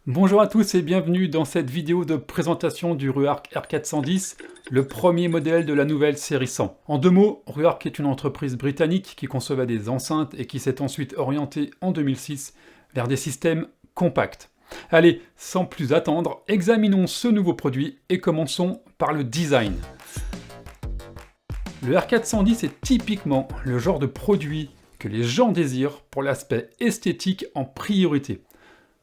Bonjour à tous et bienvenue dans cette vidéo de présentation du Ruark R410, le premier modèle de la nouvelle série 100. En deux mots, Ruark est une entreprise britannique qui concevait des enceintes et qui s'est ensuite orientée en 2006 vers des systèmes compacts. Allez, sans plus attendre, examinons ce nouveau produit et commençons par le design. Le R410 est typiquement le genre de produit que les gens désirent pour l'aspect esthétique en priorité.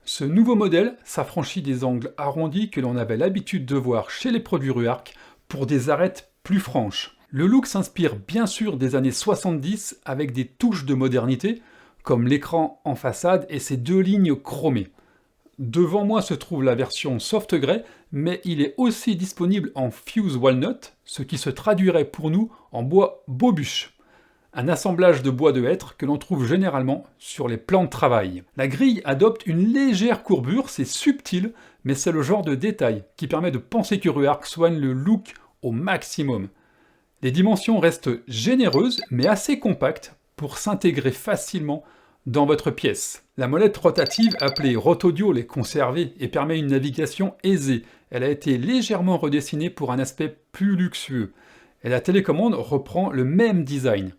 Ce nouveau modèle s'affranchit des angles arrondis que l'on avait l'habitude de voir chez les produits Ruark pour des arêtes plus franches. Le look s'inspire bien sûr des années 70 avec des touches de modernité, comme l'écran en façade et ses deux lignes chromées. Devant moi se trouve la version soft grey, mais il est aussi disponible en fuse walnut, ce qui se traduirait pour nous en bois baubuche. Un assemblage de bois de hêtre que l'on trouve généralement sur les plans de travail. La grille adopte une légère courbure, c'est subtil, mais c'est le genre de détail qui permet de penser que Ruark soigne le look au maximum. Les dimensions restent généreuses, mais assez compactes pour s'intégrer facilement dans votre pièce. La molette rotative, appelée Rotodio, est conservée et permet une navigation aisée. Elle a été légèrement redessinée pour un aspect plus luxueux. Et la télécommande reprend le même design.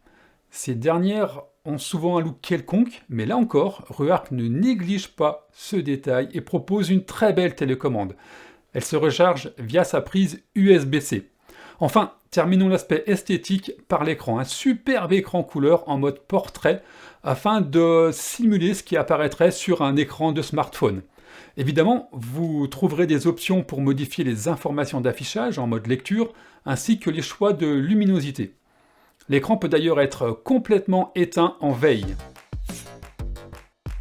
Ces dernières ont souvent un look quelconque, mais là encore, Ruark ne néglige pas ce détail et propose une très belle télécommande. Elle se recharge via sa prise USB-C. Enfin, terminons l'aspect esthétique par l'écran. Un superbe écran couleur en mode portrait afin de simuler ce qui apparaîtrait sur un écran de smartphone. Évidemment, vous trouverez des options pour modifier les informations d'affichage en mode lecture, ainsi que les choix de luminosité. L'écran peut d'ailleurs être complètement éteint en veille.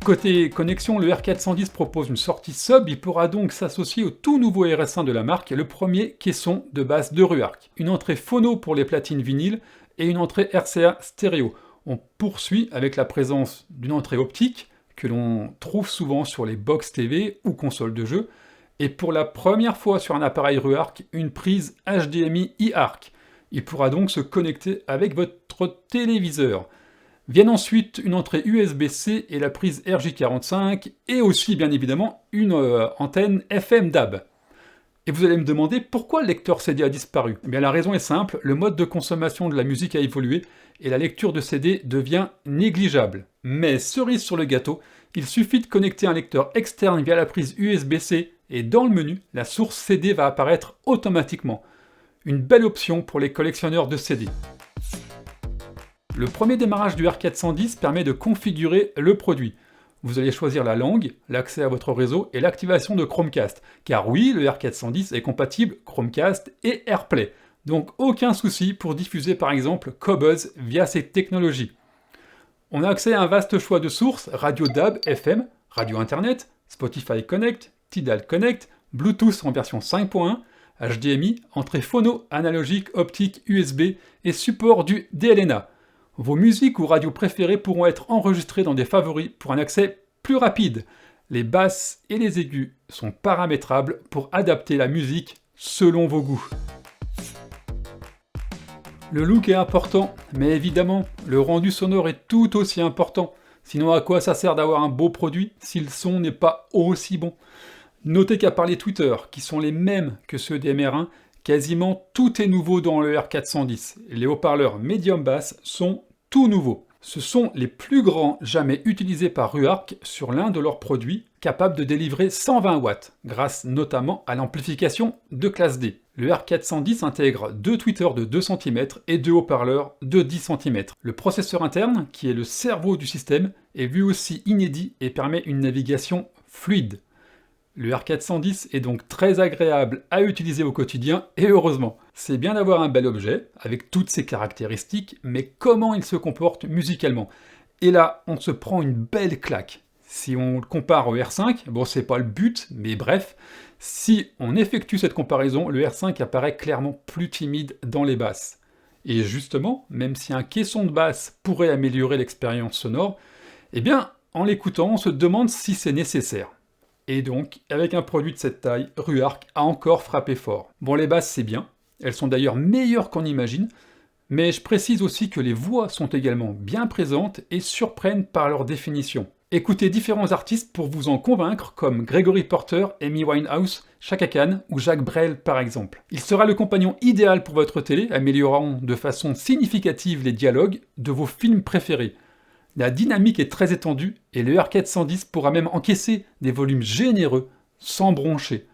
Côté connexion, le R410 propose une sortie sub, il pourra donc s'associer au tout nouveau RS1 de la marque, le premier caisson de base de Ruark. Une entrée phono pour les platines vinyles et une entrée RCA stéréo. On poursuit avec la présence d'une entrée optique que l'on trouve souvent sur les box TV ou consoles de jeux, et pour la première fois sur un appareil Ruark, une prise HDMI eARC. Il pourra donc se connecter avec votre téléviseur. Viennent ensuite une entrée USB-C et la prise RJ45 et aussi bien évidemment une antenne FM DAB. Et vous allez me demander pourquoi le lecteur CD a disparu. Eh bien la raison est simple, le mode de consommation de la musique a évolué et la lecture de CD devient négligeable. Mais cerise sur le gâteau, il suffit de connecter un lecteur externe via la prise USB-C et dans le menu, la source CD va apparaître automatiquement. Une belle option pour les collectionneurs de CD. Le premier démarrage du R410 permet de configurer le produit. Vous allez choisir la langue, l'accès à votre réseau et l'activation de Chromecast. Car oui, le R410 est compatible Chromecast et AirPlay. Donc aucun souci pour diffuser par exemple Qobuz via ces technologies. On a accès à un vaste choix de sources, radio DAB, FM, radio Internet, Spotify Connect, Tidal Connect, Bluetooth en version 5.1, HDMI, entrée phono, analogique, optique, USB et support du DLNA. Vos musiques ou radios préférées pourront être enregistrées dans des favoris pour un accès plus rapide. Les basses et les aigus sont paramétrables pour adapter la musique selon vos goûts. Le look est important, mais évidemment, le rendu sonore est tout aussi important. Sinon, à quoi ça sert d'avoir un beau produit si le son n'est pas aussi bon ? Notez qu'à part les tweeters, qui sont les mêmes que ceux des MR1, quasiment tout est nouveau dans le R410. Les haut-parleurs médium basse sont tout nouveaux. Ce sont les plus grands jamais utilisés par Ruark sur l'un de leurs produits, capables de délivrer 120 watts, grâce notamment à l'amplification de classe D. Le R410 intègre deux tweeters de 2 cm et deux haut-parleurs de 10 cm. Le processeur interne, qui est le cerveau du système, est lui aussi inédit et permet une navigation fluide. Le R410 est donc très agréable à utiliser au quotidien, et heureusement. C'est bien d'avoir un bel objet, avec toutes ses caractéristiques, mais comment il se comporte musicalement? Et là, on se prend une belle claque. Si on le compare au R5, bon c'est pas le but, mais bref, si on effectue cette comparaison, le R5 apparaît clairement plus timide dans les basses. Et justement, même si un caisson de basse pourrait améliorer l'expérience sonore, eh bien, en l'écoutant, on se demande si c'est nécessaire. Et donc, avec un produit de cette taille, Ruark a encore frappé fort. Bon, les basses, c'est bien. Elles sont d'ailleurs meilleures qu'on imagine. Mais je précise aussi que les voix sont également bien présentes et surprennent par leur définition. Écoutez différents artistes pour vous en convaincre, comme Gregory Porter, Amy Winehouse, Chaka Khan ou Jacques Brel par exemple. Il sera le compagnon idéal pour votre télé, améliorant de façon significative les dialogues de vos films préférés. La dynamique est très étendue et le R410 pourra même encaisser des volumes généreux, sans broncher.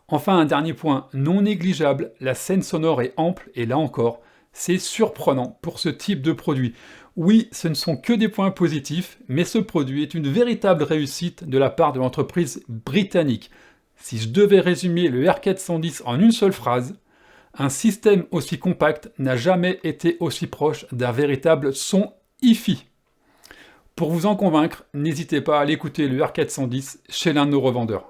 Enfin, un dernier point non négligeable, la scène sonore est ample et là encore, c'est surprenant pour ce type de produit. Oui, ce ne sont que des points positifs, mais ce produit est une véritable réussite de la part de l'entreprise britannique. Si je devais résumer le R410 en une seule phrase, un système aussi compact n'a jamais été aussi proche d'un véritable son hi-fi. Pour vous en convaincre, n'hésitez pas à aller écouter le R410 chez l'un de nos revendeurs.